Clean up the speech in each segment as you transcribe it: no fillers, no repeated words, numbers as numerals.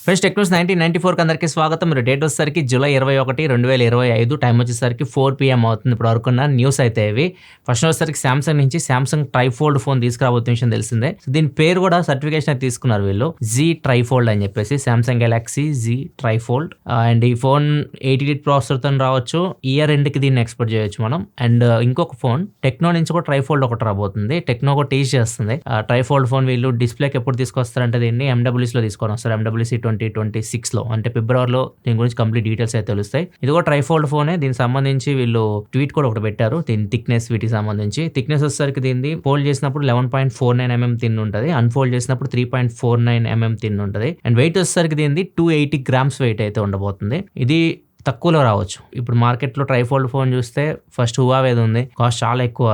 Friends Technos 1994 అందరికీ స్వాగతం. మీరు డేట్ వచ్చేసరికి జూలై 21, 2025 టైం వచ్చేసరికి 4 PM అవుతుంది. ఇప్పుడు వరకున్న న్యూస్ అయితే ఇవి. ఫస్ట్ వచ్చేసరికి సామ్సంగ్ నుంచి సామ్సంగ్ ట్రైఫోల్డ్ ఫోన్ తీసుకురాబోతున్న విషయం తెలిసిందే. దీని పేరు కూడా సర్టిఫికేషన్ అయితే తీసుకున్నారు వీళ్ళు, జీ ట్రైఫోల్డ్ అని చెప్పేసి, Samsung Galaxy Z trifold. And ఈ ఫోన్ 88 ప్రాసెసర్తో రావచ్చు. ఇయర్ ఎండ్కి దీన్ని ఎక్స్పెక్ట్ చేయొచ్చు మనం. అండ్ ఇంకొక ఫోన్ టెక్నో నుంచి కూడా ట్రైఫోల్డ్ ఒకటి రాబోతుంది. టెక్నో కూడా టీచ్ చేస్తుంది. ట్రైఫోల్డ్ ఫోన్ వీళ్ళు డిస్ప్లేకి ఎప్పుడు తీసుకొస్తారంటే దీన్ని MWCలో తీసుకొని వస్తారు. MWC 2026లో అంటే ఫిబ్రవరిలో దీని గురించి కంప్లీట్ డీటెయిల్స్ అయితే తెలుస్తాయి. ఇది కూడా ట్రైఫోల్డ్ ఫోనే. దీనికి సంబంధించి వీళ్ళు ట్వీట్ కూడా ఒకటి పెట్టారు. దీని థిక్నెస్ వీటికి సంబంధించి. థిక్నెస్ వచ్చేసరికి దీన్ని ఫోల్డ్ చేసినప్పుడు 11.49 mm థిన్ ఉంటుంది. అన్ఫోల్డ్ చేసినప్పుడు 3.49 mm థిన్ ఉంటుంది. అండ్ వెయిట్ వచ్చేసరికి దీన్ని 280 grams వెయిట్ అయితే ఉండబోతుంది. ఇది తక్కువలో రావచ్చు. ఇప్పుడు మార్కెట్లో ట్రైఫోల్డ్ ఫోన్ చూస్తే ఫస్ట్ హువావేది ఉంది, కాస్ట్ చాలా ఎక్కువ.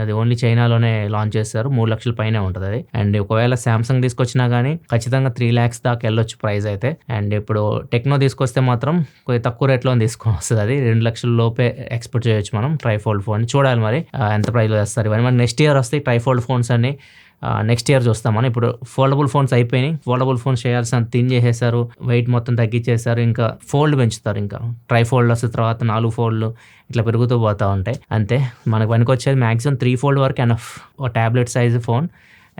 అది ఓన్లీ చైనాలోనే లాంచ్ చేస్తారు. 3 లక్షల పైనే ఉంటుంది అది. అండ్ ఒకవేళ సామ్సంగ్ తీసుకొచ్చినా కానీ ఖచ్చితంగా 3 lakhs దాకా వెళ్ళొచ్చు ప్రైస్ అయితే. అండ్ ఇప్పుడు టెక్నో తీసుకొస్తే మాత్రం కొద్దిగా తక్కువ రేట్లో తీసుకొని వస్తుంది. అది 2 లక్షల లోపే ఎక్స్పెక్ట్ చేయొచ్చు మనం ట్రైఫోల్డ్ ఫోన్. చూడాలి మరి ఎంత ప్రైస్లో వేస్తారు ఇవన్నీ. మరి నెక్స్ట్ ఇయర్ వస్తాయి ట్రైఫోల్డ్ ఫోన్స్ అన్ని. నెక్స్ట్ ఇయర్ చూస్తాం మనం. ఇప్పుడు ఫోల్డబుల్ ఫోన్స్ అయిపోయినాయి. ఫోల్డబుల్ ఫోన్స్ చేయాల్సిన థిన్ చేసేసారు, వెయిట్ మొత్తం తగ్గించేశారు. ఇంకా ఫోల్డ్ పెంచుతారు. ఇంకా ట్రైఫోల్డ్ వస్తే తర్వాత 4 ఫోల్డ్లు ఇట్లా పెరుగుతూ పోతూ ఉంటాయి. అంతే మనకు పనికి వచ్చేది మ్యాక్సిమం 3 fold వరకు ఎనఫ్. ఒక tablet size phone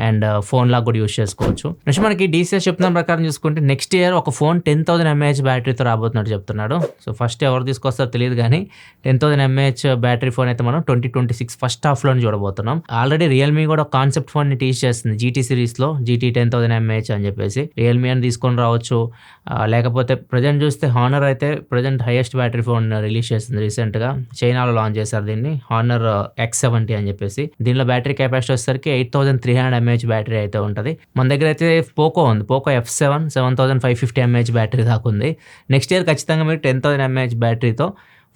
and phone లాగా కూడా యూస్ చేసుకోవచ్చు. నెక్స్ట్ మనకి DCS చెప్తున్న ప్రకారం చూసుకుంటే నెక్స్ట్ ఇయర్ ఒక ఫోన్ 10,000 mAh బ్యాటరీతో రాబోతున్నట్టు చెప్తున్నాడు. సో ఫస్ట్ ఎవరు తీసుకొస్తారో తెలియదు కానీ 10,000 mAh బ్యాటరీ ఫోన్ అయితే మనం 2026 ఫస్ట్ హాఫ్లో చూడబోతున్నాం. ఆల్రెడీ రియల్మీ కూడా కాన్సెప్ట్ ఫోన్ని టీచ్ చేస్తుంది GT సిరీస్లో, GT 10,000 mAh అని చెప్పేసి. రియల్మీ అని తీసుకొని రావచ్చు. లేకపోతే ప్రజెంట్ చూస్తే హానర్ అయితే present highest battery phone release చేస్తుంది రీసెంట్గా. చైనాలో లాంచ్ చేశారు దీన్ని, హానర్ X70 అని చెప్పేసి. దీనిలో బ్యాటరీ కెపాసిటీ వచ్చేసరికి 8,300 mAh బ్యాటరీ అయితే ఉంటుంది. మన దగ్గర అయితే పోకో ఉంది, పోకో F7 7,550 mAh బ్యాటరీ దాకా ఉంది. నెక్స్ట్ ఇయర్ ఖచ్చితంగా మీరు 10,000 mAh బ్యాటరీతో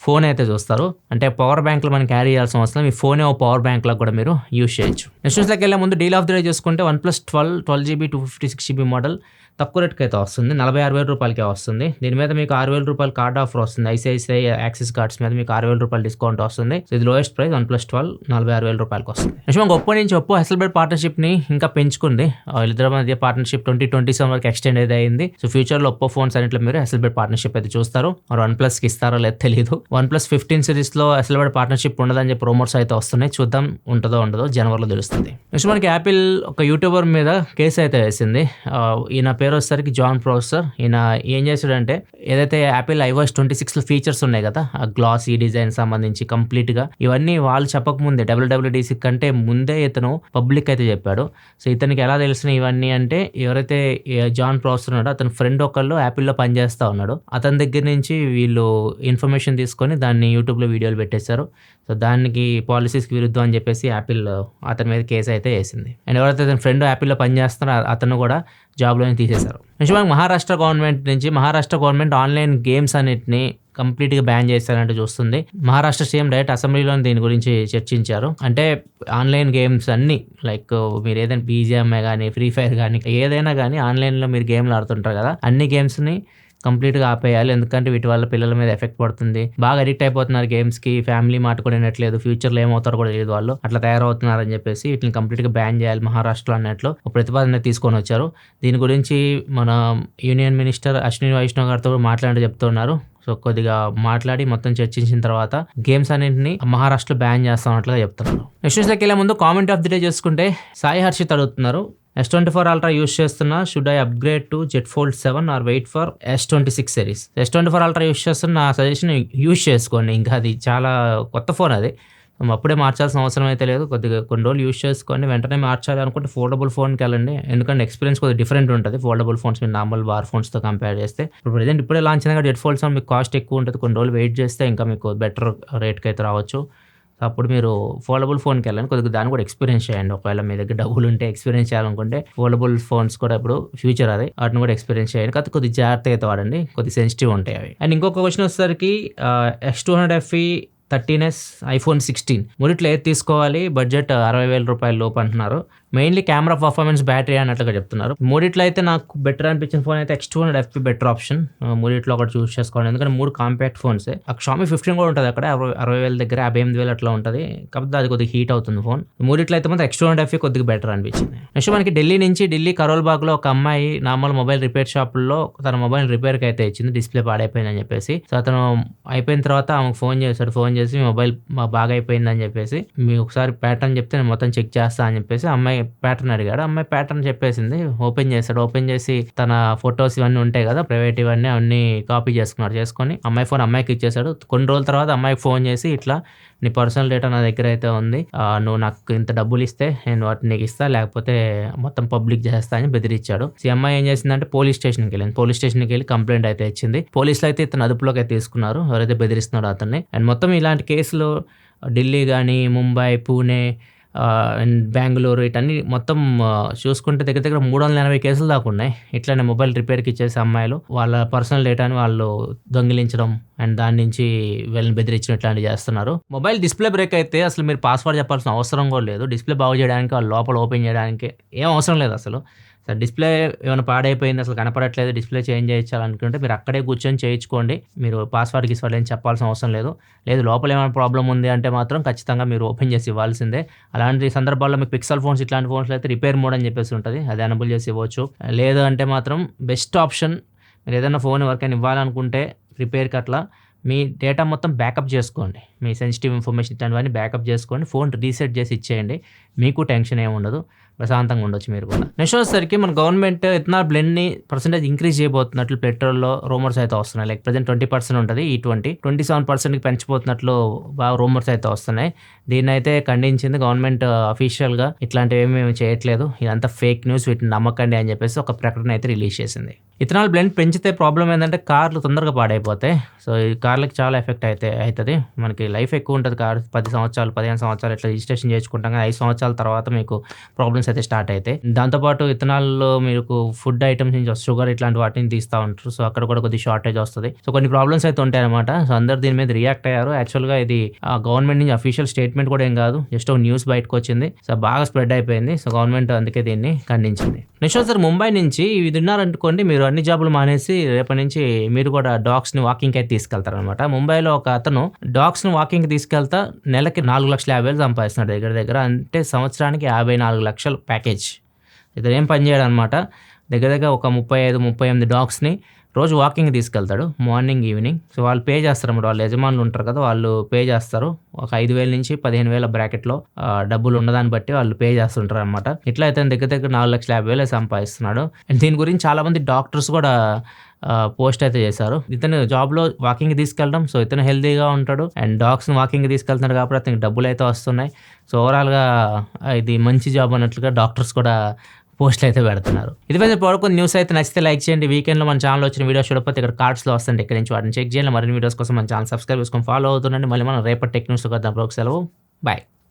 ఫోన్ అయితే చూస్తారు. అంటే పవర్ బ్యాంక్లో మనం క్యారీ చేయాల్సిన అవసరం, మీ ఫోనే ఓ పవర్ బ్యాంక్లో కూడా మీరు యూజ్ చేయొచ్చు. నెక్స్ట్ న్యూస్లోకి వెళ్ళే ముందు డీల్ ఆఫ్ ది డే చూసుకుంటే OnePlus 12GB 256GB మోడల్ తక్కువ రేట్కి అయితే వస్తుంది. 46,000 రూపాయలకే వస్తుంది. దీని మీద మీకు 6,000 రూపాయలు కార్డ్ ఆఫర్ వస్తుంది. ICICI యాక్సిస్ కార్డ్స్ మీద మీకు 6,000 రూపాయలు డిస్కౌంట్ వస్తుంది. సో ఇది లోయెస్ట్ ప్రైస్ OnePlus 12 46,000 రూపాయలకు వస్తుంది. నెక్స్ట్ మనకు ఒప్పో నుంచి ఒప్పో హెసల్బ్లేడ్ పార్ట్నర్షిప్ని ఇంకా పెంచుకుంది. వీళ్ళిద్దరి మధ్య పార్ట్నర్షిప్ 2027 వరకు ఎక్స్టెండ్ అయితే అయింది. సో ఫ్యూచర్లో ఒప్పో ఫోన్స్ అన్నింటిలో మీరు హెసల్బ్లేడ్ పార్ట్నర్షిప్ అయితే చూస్తారు. మరి OnePlusకి ఇస్తారో లేదో తెలియదు. OnePlus 15 సిరీస్లో హెసల్బ్లేడ్ పార్ట్నర్షిప్ ఉండదని చెప్పి రూమర్స్ అయితే వస్తున్నాయి. చూద్దాం ఉంటుందో ఉండదో, జనవరిలో తెలుస్తుంది. నెక్స్ట్ మనకి యాపిల్ ఒక యూట్యూబర్ మీద కేసు అయితే వేసింది. ఈయన పేరు వచ్చేసరికి జాన్ ప్రొఫెసర్. ఈయన ఏం చేశాడంటే ఏదైతే యాపిల్ iOS 26లో ఫీచర్స్ ఉన్నాయి కదా, ఆ గ్లాసీ డిజైన్ సంబంధించి కంప్లీట్గా ఇవన్నీ వాళ్ళు చెప్పకముందే WWDC కంటే ముందే ఇతను పబ్లిక్ అయితే చెప్పాడు. సో ఇతనికి ఎలా తెలిసిన ఇవన్నీ అంటే, ఎవరైతే జాన్ ప్రొఫెసర్ ఉన్నాడో అతని ఫ్రెండ్ ఒకళ్ళు యాపిల్లో పనిచేస్తూ ఉన్నాడు. అతని దగ్గర నుంచి వీళ్ళు ఇన్ఫర్మేషన్ తీసుకొని దాన్ని యూట్యూబ్లో వీడియోలు పెట్టేశారు. సో దానికి పాలసీస్కి విరుద్ధం అని చెప్పేసి యాపిల్ అతని మీద కేసు అయితే వేసింది. అండ్ ఎవరైతే అతని ఫ్రెండ్ యాపిల్లో పనిచేస్తున్నారో అతను కూడా జాబ్లోనే తీసేశారు. నెక్స్ట్ మనకి మహారాష్ట్ర గవర్నమెంట్ ఆన్లైన్ గేమ్స్ అన్నిటిని కంప్లీట్గా బ్యాన్ చేస్తారంటే చూస్తుంది. మహారాష్ట్ర సీఎం డైరెక్ట్ అసెంబ్లీలో దీని గురించి చర్చించారు. అంటే ఆన్లైన్ గేమ్స్ అన్నీ లైక్ మీరు ఏదైనా BGMI కానీ, ఫ్రీ ఫైర్ కానీ, ఏదైనా కానీ ఆన్లైన్లో మీరు గేమ్లు ఆడుతుంటారు కదా, అన్ని గేమ్స్ని కంప్లీట్గా ఆపేయాలి. ఎందుకంటే వీటి వల్ల పిల్లల మీద ఎఫెక్ట్ పడుతుంది. బాగా అడిక్ట్ అయిపోతున్నారు గేమ్స్కి. ఫ్యామిలీ మాట కూడా వినట్లేదు. ఫ్యూచర్లో ఏమవుతారో కూడా తెలియదు వాళ్ళు. అట్లా తయారవుతున్నారని చెప్పేసి వీటిని కంప్లీట్గా బ్యాన్ చేయాలి మహారాష్ట్రలో అన్నట్లు ప్రతిపాదన తీసుకొని వచ్చారు. దీని గురించి మన యూనియన్ మినిస్టర్ అశ్విని వైష్ణవ్ గారితో మాట్లాడి చెప్తున్నారు. సో కొద్దిగా మాట్లాడి మొత్తం చర్చించిన తర్వాత గేమ్స్ అన్నింటినీ మహారాష్ట్రలో బ్యాన్ చేస్తామన్నట్లుగా చెప్తున్నారు. నెక్స్ట్ న్యూస్లోకి వెళ్ళే ముందు కామెంట్ ఆఫ్ ది డే చూసుకుంటే సాయి హర్షిత్ అడుగుతున్నారు, S24 Ultra యూస్ చేస్తున్నా, should I upgrade to Z Fold 7 or wait for S26 series? S24 Ultra use చేస్తున్న నా సజెషన్ యూస్ చేసుకోండి. ఇంకా అది చాలా కొత్త ఫోన్, అది అప్పుడే మార్చాల్సిన అవసరం అయితే లేదు. కొన్ని రోజులు యూస్ చేసుకొని వెంటనే మార్చాలి అనుకుంటే ఫోల్డబుల్ ఫోన్కి వెళ్ళండి. ఎందుకంటే ఎక్స్పీరియన్స్ కొద్దిగా డిఫరెంట్ ఉంటుంది ఫోల్డబుల్ ఫోన్స్ మీరు నార్మల్ బార్ ఫోన్స్తో కంపేర్ చేస్తే. ఇప్పుడే లాంచ్ అయినా Z Fold 7 మీకు కాస్ట్ ఎక్కువ ఉంటుంది. కొన్ని రోజులు వెయిట్ చేస్తే ఇంకా మీకు బెటర్ రేట్కి అయితే రావచ్చు. అప్పుడు మీరు ఫోల్డబుల్ ఫోన్కి వెళ్ళండి. కొద్దిగా దాన్ని కూడా ఎక్స్పీరియన్స్ చేయండి. ఒకవేళ మీ దగ్గర డబ్బులు ఉంటే ఎక్స్పీరియన్స్ చేయాలనుకుంటే ఫోల్డబుల్ ఫోన్స్ కూడా ఇప్పుడు ఫ్యూచర్ అది, వాటిని కూడా ఎక్స్పీరియన్స్ చేయండి. కాకపోతే కొద్దిగా జాగ్రత్తగా అయితే వాడండి, కొద్దిగా సెన్సిటివ్ ఉంటాయి అవి. అండ్ ఇంకొక క్వశ్చన్ వచ్చేసరికి X200 FE 13s iPhone 16 మూడిట్లో ఏది తీసుకోవాలి? బడ్జెట్ 60,000 రూపాయల లోపు అంటున్నారు. మెయిన్లీ కెమెరా పర్ఫార్మెన్స్, బ్యాటరీ అన్నట్లుగా చెప్తున్నారు. మూడిట్లో అయితే నాకు బెటర్ అనిపించిన ఫోన్ అయితే X200 FE బెటర్ ఆప్షన్. మూడిట్లో ఒకటి చూస్ చేసుకోండి, ఎందుకంటే 3 కాంపాక్ట్ ఫోన్సే. Xiaomi 15 కూడా ఉంటుంది అక్కడ 60,000 దగ్గర 58,000 అట్లా ఉంటుంది, కాకపోతే అది కొద్దిగా హీట్ అవుతుంది ఫోన్. మూడిట్లో అయితే మాత్రం X200 FE కొద్దిగా బెటర్ అనిపించింది. నెక్స్ట్ మనకి ఢిల్లీ కరోల్బాగ్లో ఒక అమ్మాయి నార్మల్ మొబైల్ రిపేర్ షాపుల్లో తన మొబైల్ రిపేర్కి అయితే ఇచ్చింది, డిస్ప్లే పాడైపోయిందని చెప్పేసి. సో అతను అయిపోయిన తర్వాత ఆమెకు ఫోన్ చేసి మీ మొబైల్ బాగా అయిపోయిందని చెప్పేసి, మీ ఒకసారి ప్యాటర్న్ చెప్తే నేను మొత్తం చెక్ చేస్తా అని చెప్పేసి అమ్మాయి ప్యాటర్న్ అడిగాడు. అమ్మాయి ప్యాటర్న్ చెప్పేసింది. ఓపెన్ చేసి తన ఫొటోస్ ఇవన్నీ ఉంటాయి కదా ప్రైవేట్, ఇవన్నీ అన్ని కాపీ చేసుకొని అమ్మాయి ఫోన్ అమ్మాయికి ఇచ్చేసాడు. కొన్ని రోజుల తర్వాత అమ్మాయికి ఫోన్ చేసి, ఇట్లా నీ పర్సనల్ డేటా నా దగ్గర అయితే ఉంది, నువ్వు నాకు ఇంత డబ్బులు ఇస్తే నేను వాటిని నీకు ఇస్తా, లేకపోతే మొత్తం పబ్లిక్ చేస్తా అని బెదిరించాడు. ఈ అమ్మాయి ఏం చేసిందంటే పోలీస్ స్టేషన్కి వెళ్ళి కంప్లైంట్ అయితే ఇచ్చింది. పోలీసులు అయితే ఇతను అదుపులోకి అయితే తీసుకున్నారు, ఎవరైతే బెదిరిస్తున్నాడో అతన్ని. అండ్ మొత్తం ఇలాంటి కేసులు ఢిల్లీ కానీ, ముంబై, పూణే అండ్ బెంగళూరు ఇటన్నీ మొత్తం చూసుకుంటే దగ్గర 380 కేసులు దాకా ఉన్నాయి. ఇట్లానే మొబైల్ రిపేర్కి ఇచ్చేసి అమ్మాయిలు వాళ్ళ పర్సనల్ డేటాని వాళ్ళు దొంగిలించడం అండ్ దాని నుంచి వీళ్ళని బెదిరించడం ఇట్లాంటివి చేస్తున్నారు. మొబైల్ డిస్ప్లే బ్రేక్ అయితే అసలు మీరు పాస్వర్డ్ చెప్పాల్సిన అవసరం కూడా లేదు. డిస్ప్లే బాగు చేయడానికి, వాళ్ళు లోపల ఓపెన్ చేయడానికి ఏం అవసరం లేదు అసలు. సార్ డిస్ప్లే ఏమైనా పాడైపోయింది, అసలు కనపడట్లేదు, డిస్ప్లే చేంజ్ చేయించాలనుకుంటే మీరు అక్కడే కూర్చొని చేయించుకోండి. మీరు పాస్వర్డ్ ఏం చెప్పాల్సిన అవసరం లేదు. లోపల ఏమైనా ప్రాబ్లం ఉంది అంటే మాత్రం ఖచ్చితంగా మీరు ఓపెన్ చేసి ఇవ్వాల్సిందే. అలాంటి సందర్భాల్లో మీకు పిక్సెల్ ఫోన్స్ ఇట్లాంటి ఫోన్స్లో అయితే రిపేర్ మోడ్ అని చెప్పేసి ఉంటుంది, అది ఎనేబుల్ చేసి ఇవ్వచ్చు. లేదు అంటే మాత్రం బెస్ట్ ఆప్షన్, మీరు ఏదైనా ఫోన్ ఎవరికైనా ఇవ్వాలనుకుంటే రిపేర్కి అట్లా మీ డేటా మొత్తం బ్యాకప్ చేసుకోండి, మీ సెన్సిటివ్ ఇన్ఫర్మేషన్ ఇట్లాంటివన్నీ బ్యాకప్ చేసుకోండి, ఫోన్ రీసెట్ చేసి ఇచ్చేయండి, మీకు టెన్షన్ ఏమి ఉండదు, ప్రశాంతంగా ఉండొచ్చు మీరు కూడా. నెక్స్ట్ వచ్చేసరికి మన గవర్నమెంట్ ఇథనాల్ బ్లెండ్ని పర్సెంటేజ్ ఇంక్రీజ్ చేయబోతున్నట్లు పెట్రోల్లో రూమర్స్ అయితే వస్తున్నాయి. లైక్ ప్రజెంట్ 20% ఉంటుంది, ఈ 27%కి పెంచిపోతున్నట్లు బాగా రూమర్స్ అయితే వస్తున్నాయి. దీన్ని అయితే ఖండించింది గవర్నమెంట్ అఫీషియల్గా, ఇట్లాంటివి ఏమేమి చేయట్లేదు, ఇదంతా ఫేక్ న్యూస్, వీటిని నమ్మకండి అని చెప్పేసి ఒక ప్రకటన అయితే రిలీజ్ చేసింది. ఇథనాల్ బ్లెండ్ పెంచితే ప్రాబ్లం ఏంటంటే కార్లు తొందరగా పాడైపోతాయి. సో ఈ కార్లకి చాలా ఎఫెక్ట్ అయితే అవుతుంది. మనకి లైఫ్ ఎక్కువ ఉంటుంది, కార్ 10 సంవత్సరాలు 15 సంవత్సరాలు ఇట్లా రిజిస్ట్రేషన్ చేసుకుంటాం కానీ 5 సంవత్సరాల తర్వాత మీకు ప్రాబ్లమ్స్ అయితే స్టార్ట్ అవుతాయి. దాంతోపాటు ఇథనాల్లో మీకు ఫుడ్ ఐటమ్స్ నుంచి షుగర్ ఇట్లాంటి వాటిని తీస్తూ ఉంటారు, సో అక్కడ కూడా కొద్దిగా షార్టేజ్ వస్తుంది. సో కొన్ని ప్రాబ్లమ్స్ అయితే ఉంటాయి అనమాట. సో అందరు దీని మీద రియాక్ట్ అయ్యారు. యాక్చువల్గా ఇది గవర్నమెంట్ నుంచి అఫీషియల్ స్టేట్మెంట్ కూడా ఏం కాదు, జస్ట్ ఒక న్యూస్ బయటకు వచ్చింది. సో బాగా స్ప్రెడ్ అయిపోయింది. సో గవర్నమెంట్ అందుకే దీన్ని ఖండించింది. నెక్స్ట్ సార్ ముంబై నుంచి ఇది విన్నారనుకోండి, మీరు అన్ని జాబులు మానేసి రేపటి నుంచి మీరు కూడా డాగ్స్ని వాకింగ్కి అయితే తీసుకెళ్తారు అనమాట. ముంబైలో ఒక అతను డాగ్స్ని వాకింగ్కి తీసుకెళ్తా నెలకి 4,50,000 సంపాదిస్తున్నాడు దగ్గర, అంటే సంవత్సరానికి 54 లక్షలు ప్యాకేజ్. ఇతను ఏం పని చేయడం అనమాట, దగ్గర ఒక 35-38 డాగ్స్ని రోజు వాకింగ్ తీసుకెళ్తాడు, మార్నింగ్ ఈవినింగ్. సో వాళ్ళు పే చేస్తారన్నమాట, వాళ్ళు యజమానులు ఉంటారు కదా, వాళ్ళు పే చేస్తారు. ఒక 5,000 నుంచి 15,000 బ్రాకెట్లో డబ్బులు ఉన్నదాన్ని బట్టి వాళ్ళు పే చేస్తుంటారు అనమాట. ఇట్లా అయితే దగ్గర 4,50,000 సంపాదిస్తున్నాడు. అండ్ దీని గురించి చాలామంది డాక్టర్స్ కూడా పోస్ట్ అయితే చేశారు. ఇతను జాబ్లో వాకింగ్ తీసుకెళ్ళడం, సో ఇతను హెల్తీగా ఉంటాడు అండ్ డాగ్స్ని వాకింగ్ తీసుకెళ్తున్నాడు కాబట్టి అతనికి డబ్బులు అయితే వస్తున్నాయి. సో ఓవరాల్గా ఇది మంచి జాబ్ అన్నట్లుగా డాక్టర్స్ కూడా పోస్టులు అయితే పెడుతున్నారు. ఇదివైతే పడుకున్న న్యూస్ అయితే నచ్చితే లైక్ చేయండి. వీకెండ్లో మన ఛానల్ వచ్చిన వీడియో చూడకపోతే ఇక్కడ కార్డ్స్లో వస్తుంది, ఇక్కడ నుంచి వాటిని చెక్ చేయాలి. మరిన్ని వీడియోస్ కోసం మన ఛానల్ సబ్స్క్రైబ్ చేసుకొని ఫాలో అవుతుండండి. మళ్ళీ మనం రేపటి టెక్ న్యూస్లో కదా, సెలవు, బాయ్.